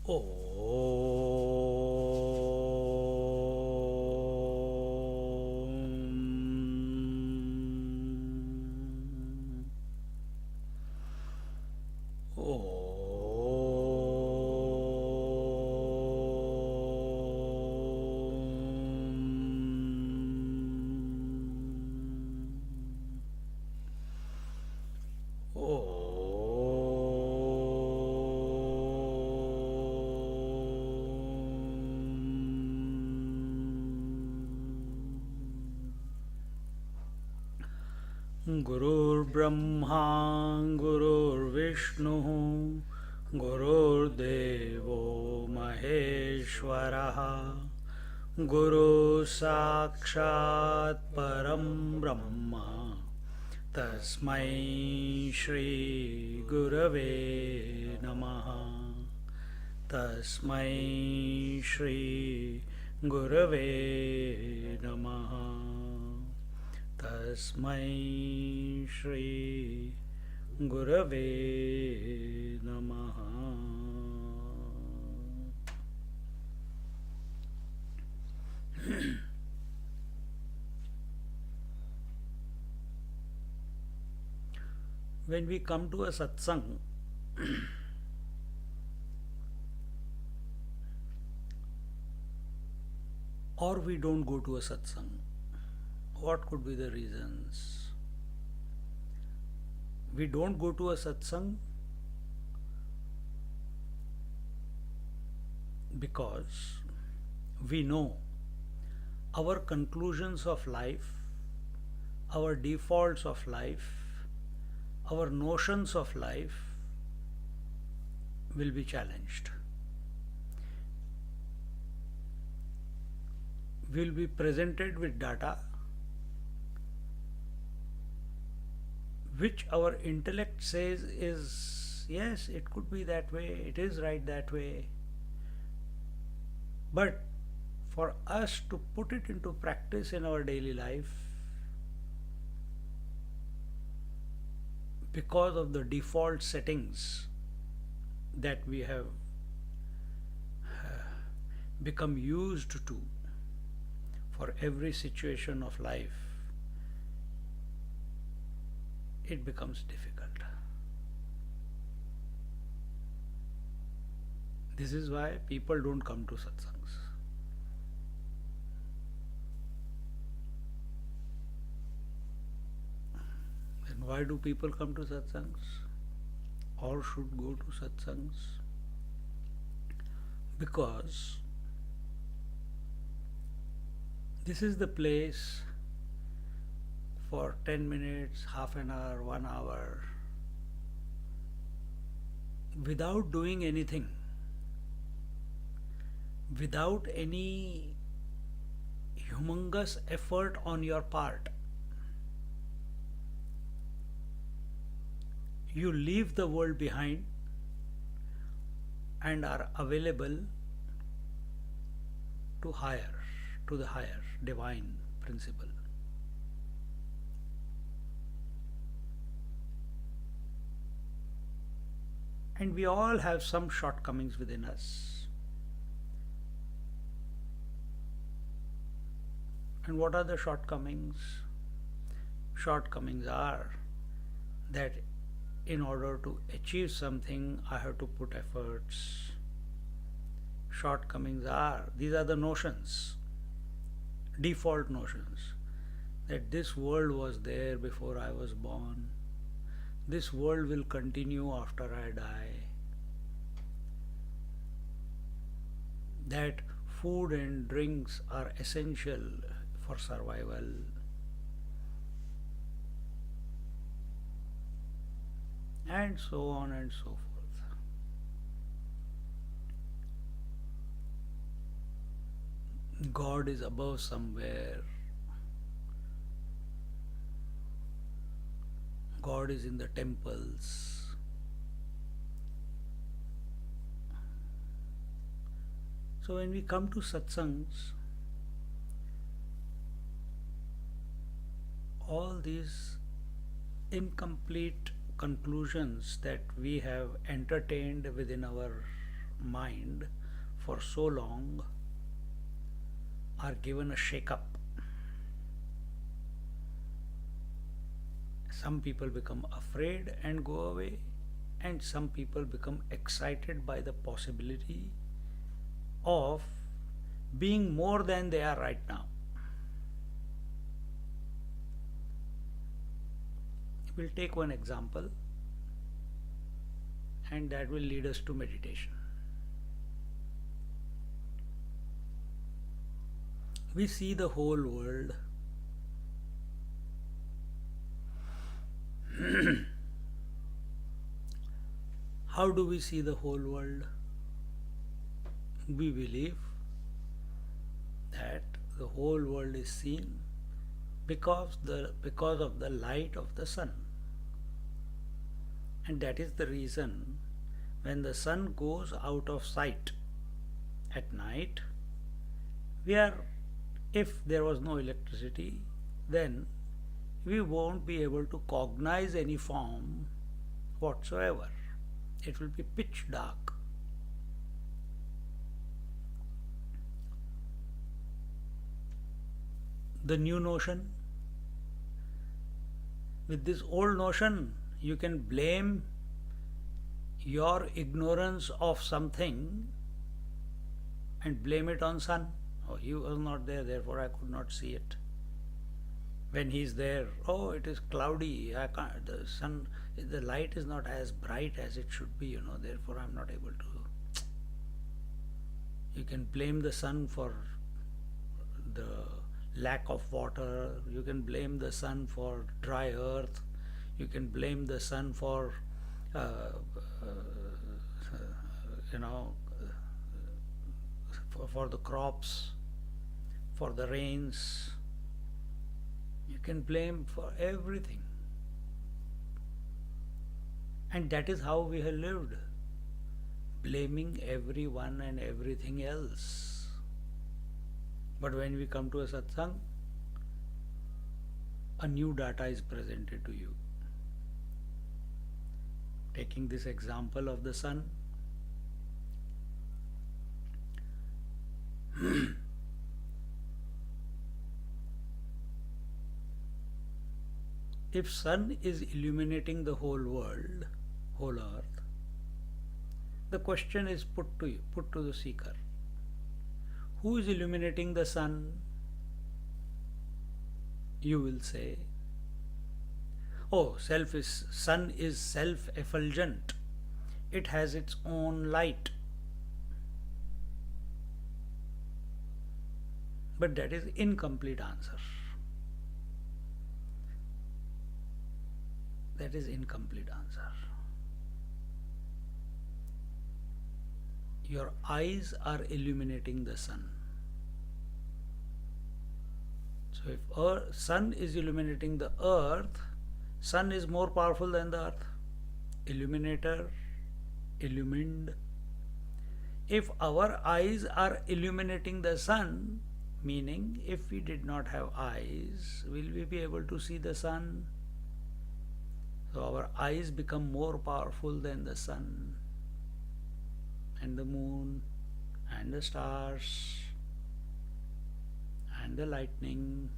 Om. गुरुर्ब्रह्मा गुरुर्विष्णुः गुरुर्देवो महेश्वरः गुरुः साक्षात् परं ब्रह्म तस्मै श्री गुरवे नमः तस्मै श्री गुरवे नमः तस्मै श्री गुरवे नमः. When we come to a satsang, or we don't go to a satsang, what could be the reasons? We don't go to a satsang because we know our conclusions of life, our defaults of life, our notions of life will be challenged. We will be presented with data which our intellect says is, yes, it could be that way, it is right that way. But for us to put it into practice in our daily life, because of the default settings that we have become used to for every situation of life, it becomes difficult. This is why people don't come to satsangs. And why do people come to satsangs or should go to satsangs? Because this is the place for 10 minutes, half an hour, 1 hour, without doing anything, without any humongous effort on your part. You leave the world behind and are available to the higher divine principle. And we all have some shortcomings within us. And what are the shortcomings? Shortcomings are that in order to achieve something, I have to put efforts. Shortcomings are, these are the notions, default notions, that this world was there before I was born. This world will continue after I die. That food and drinks are essential for survival. And so on and so forth. God is above somewhere. God is in the temples. So when we come to satsangs, all these incomplete conclusions that we have entertained within our mind for so long are given a shake-up. Some people become afraid and go away, and some people become excited by the possibility of being more than they are right now. We'll take one example, and that will lead us to meditation. We see the whole world how do we see the whole world? We believe that the whole world is seen because of the light of the sun. And that is the reason when the sun goes out of sight at night, if there was no electricity, then we won't be able to cognize any form whatsoever. It will be pitch dark. The new notion, with this old notion, you can blame your ignorance of something and blame it on sun. Oh, he was not there, therefore I could not see it. When he is there, oh, it is cloudy, I can't, the sun, the light is not as bright as it should be, therefore I am not able to. You can blame the sun for the lack of water, you can blame the sun for dry earth, you can blame the sun for for the crops, for the rains. You can blame for everything. And that is how we have lived, blaming everyone and everything else. But when we come to a satsang, a new data is presented to you. Taking this example of the sun, if sun is illuminating the whole world, whole earth, the question is put to the seeker. Who is illuminating the sun? You will say, oh, sun is self-effulgent. It has its own light. But that is incomplete answer. That is incomplete answer. Your eyes are illuminating the sun. So if sun is illuminating the earth, sun is more powerful than the earth. Illuminator, illumined. If our eyes are illuminating the sun, meaning if we did not have eyes, will we be able to see the sun? So our eyes become more powerful than the sun and the moon and the stars and the lightning.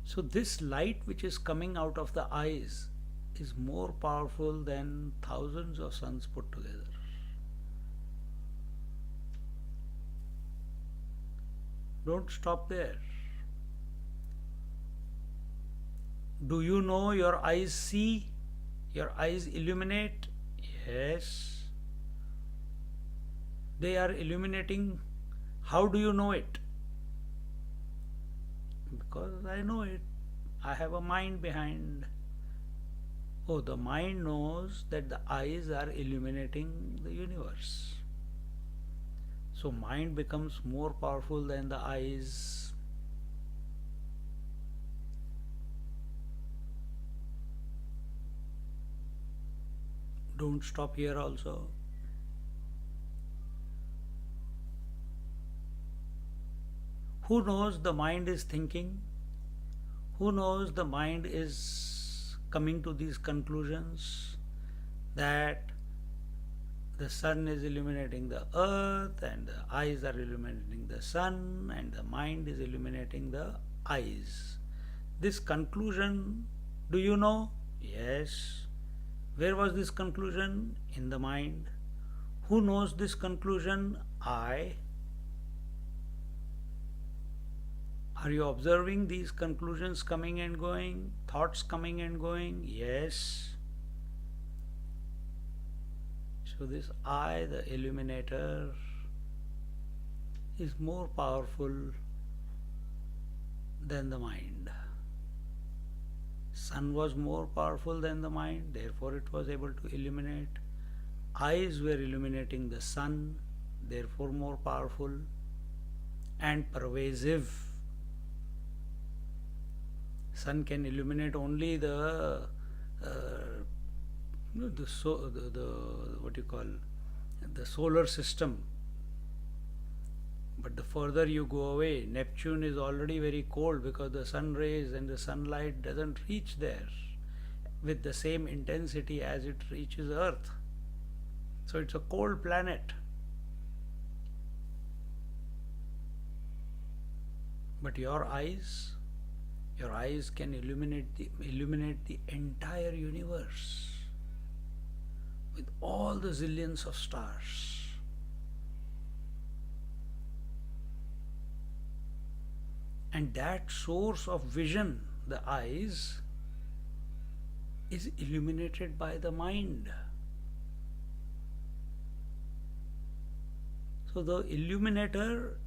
So this light which is coming out of the eyes is more powerful than thousands of suns put together. Don't stop there. Do you know your eyes see? Your eyes illuminate? Yes. They are illuminating. How do you know it? Because I know it. I have a mind behind. Oh, the mind knows that the eyes are illuminating the universe. So mind becomes more powerful than the eyes. Don't stop here also. Who knows the mind is thinking? Who knows the mind is coming to these conclusions? that the sun is illuminating the earth, and the eyes are illuminating the sun, and the mind is illuminating the eyes. This conclusion, do you know? Yes. Where was this conclusion? In the mind. Who knows this conclusion? I. Are you observing these conclusions coming and going? Thoughts coming and going? Yes. So this I, the illuminator, is more powerful than the mind. Sun was more powerful than the mind, therefore it was able to illuminate. Eyes were illuminating the sun, therefore more powerful and pervasive. Sun can illuminate only the solar system. But the further you go away, Neptune is already very cold because the sun rays and the sunlight doesn't reach there with the same intensity as it reaches Earth. So it's a cold planet. But your eyes can illuminate the entire universe with all the zillions of stars. And that source of vision, the eyes, is illuminated by the mind. So the illuminator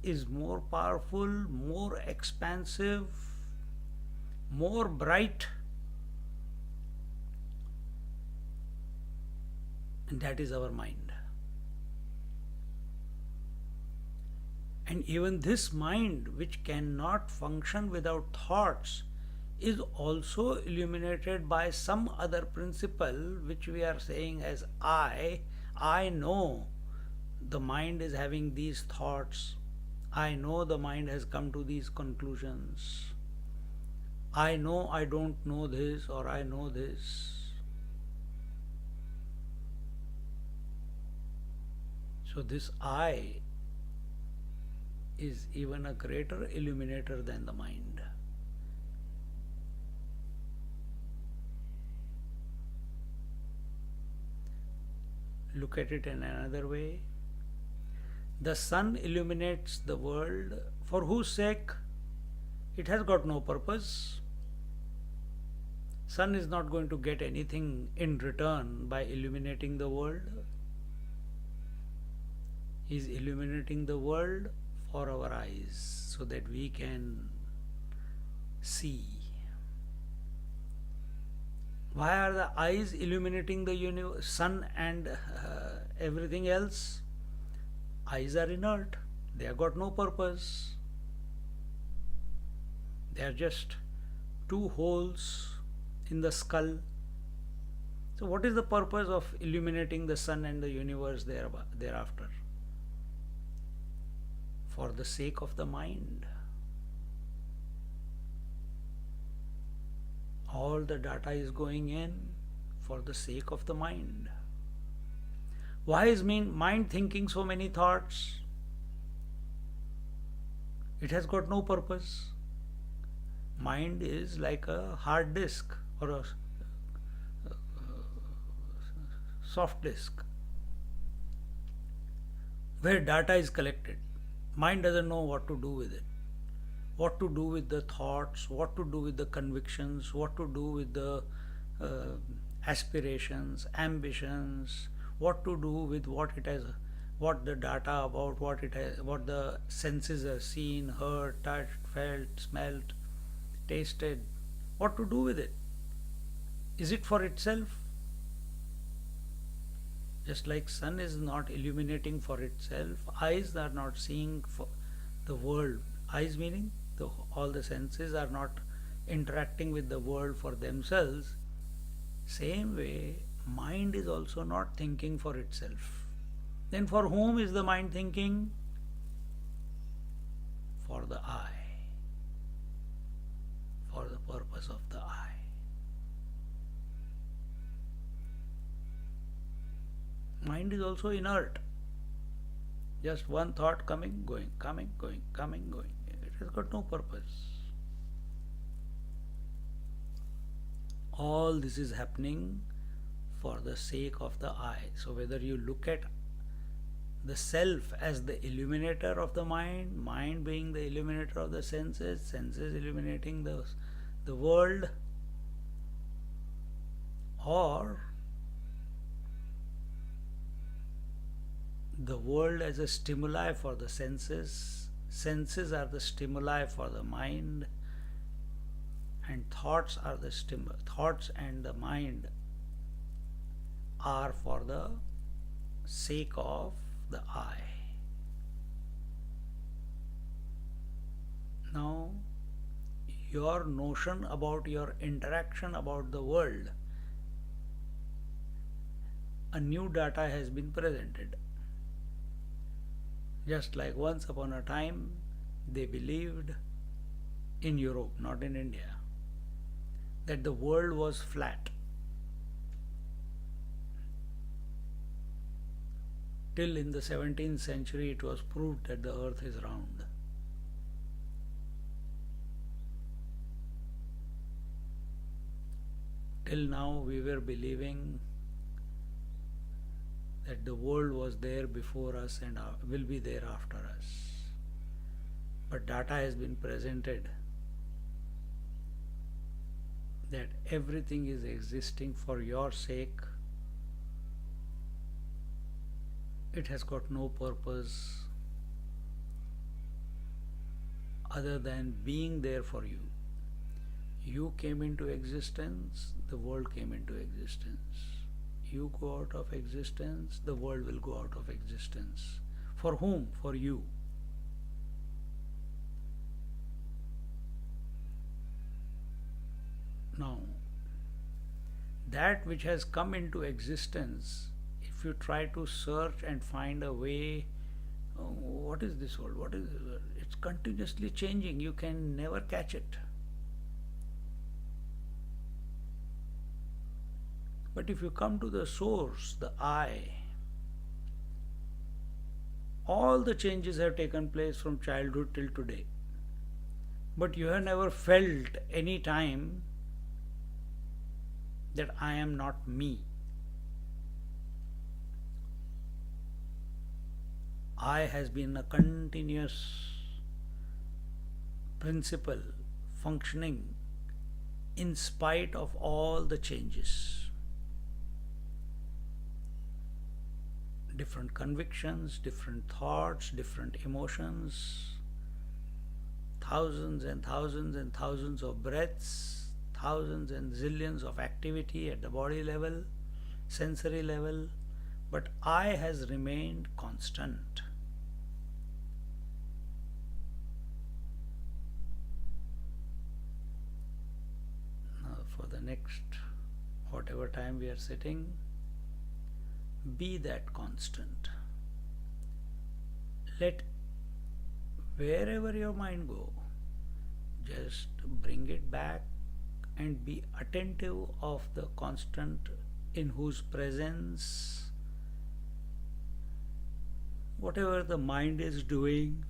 is more powerful, more expansive, more bright, and that is our mind. And even this mind, which cannot function without thoughts, is also illuminated by some other principle which we are saying as I. I know the mind is having these thoughts. I know the mind has come to these conclusions. I know I don't know this, or I know this. So this I is even a greater illuminator than the mind. Look at it in another way. The sun illuminates the world, for whose sake? It has got no purpose. Sun is not going to get anything in return by illuminating the world. He is illuminating the world for our eyes, so that we can see. Why are the eyes illuminating the sun and everything else? Eyes are inert. They have got no purpose. They are just two holes in the skull. So what is the purpose of illuminating the sun and the universe thereafter? For the sake of the mind. All the data is going in for the sake of the mind. Why is mind thinking so many thoughts? It has got no purpose. Mind is like a hard disk or a soft disk where data is collected. Mind doesn't know what to do with it. What to do with the thoughts, what to do with the convictions, what to do with the aspirations, ambitions, what to do with what it has, what the data about what it has, what the senses have seen, heard, touched, felt, smelt, tasted. What to do with it? Is it for itself? Just like sun is not illuminating for itself, eyes are not seeing for the world. Eyes meaning all the senses are not interacting with the world for themselves. Same way, mind is also not thinking for itself. Then for whom is the mind thinking? For the I. For the purpose of the I. Mind is also inert. Just one thought coming, going, coming, going, coming, going. It has got no purpose. All this is happening for the sake of the I. So whether you look at the self as the illuminator of the mind, mind being the illuminator of the senses, senses illuminating the world, or the world as a stimuli for the senses, senses are the stimuli for the mind, and thoughts are the thoughts and the mind are for the sake of the I. Now, your notion about your interaction about the world, a new data has been presented. Just like once upon a time, they believed in Europe, not in India, that the world was flat. Till in the 17th century it was proved that the earth is round. Till now we were believing that the world was there before us and will be there after us. But data has been presented that everything is existing for your sake. It has got no purpose other than being there for you. You came into existence, the world came into existence. You go out of existence, the world will go out of existence. For whom? For you. Now, that which has come into existence, if you try to search and find a way, what is this world? What is this world? It's continuously changing. You can never catch it. But if you come to the source, the I, all the changes have taken place from childhood till today. But you have never felt any time that I am not me. I has been a continuous principle functioning in spite of all the changes. Different convictions, different thoughts, different emotions, thousands and thousands and thousands of breaths, thousands and zillions of activity at the body level, sensory level, but I has remained constant. Now for the next whatever time we are sitting, be that constant. Let wherever your mind go, just bring it back and be attentive of the constant in whose presence whatever the mind is doing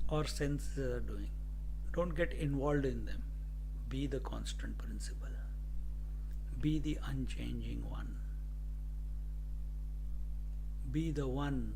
or senses are doing, don't get involved in them. Be the constant principle. Be the unchanging one. Be the one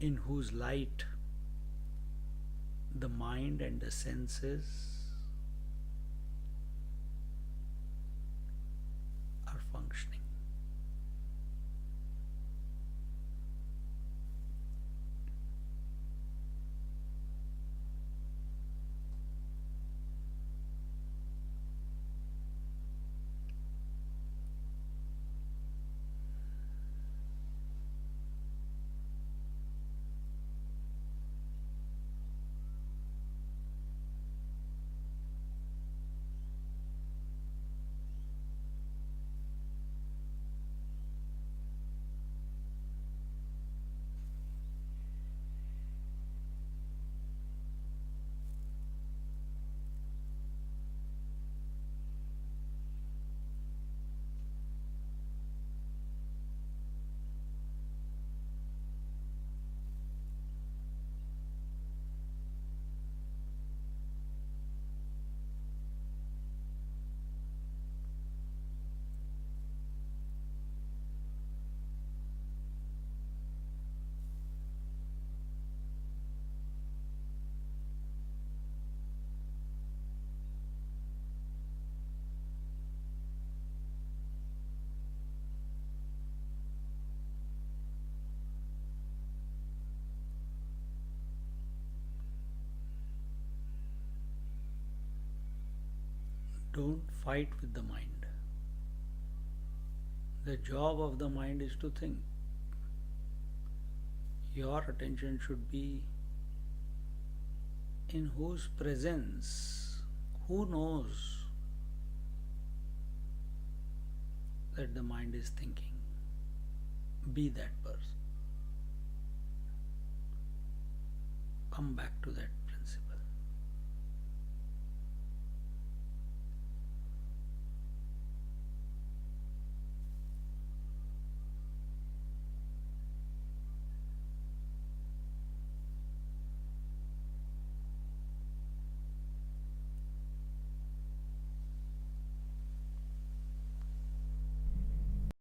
in whose light the mind and the senses are functioning. Don't fight with the mind. The job of the mind is to think. Your attention should be in whose presence, who knows that the mind is thinking. Be that person. Come back to that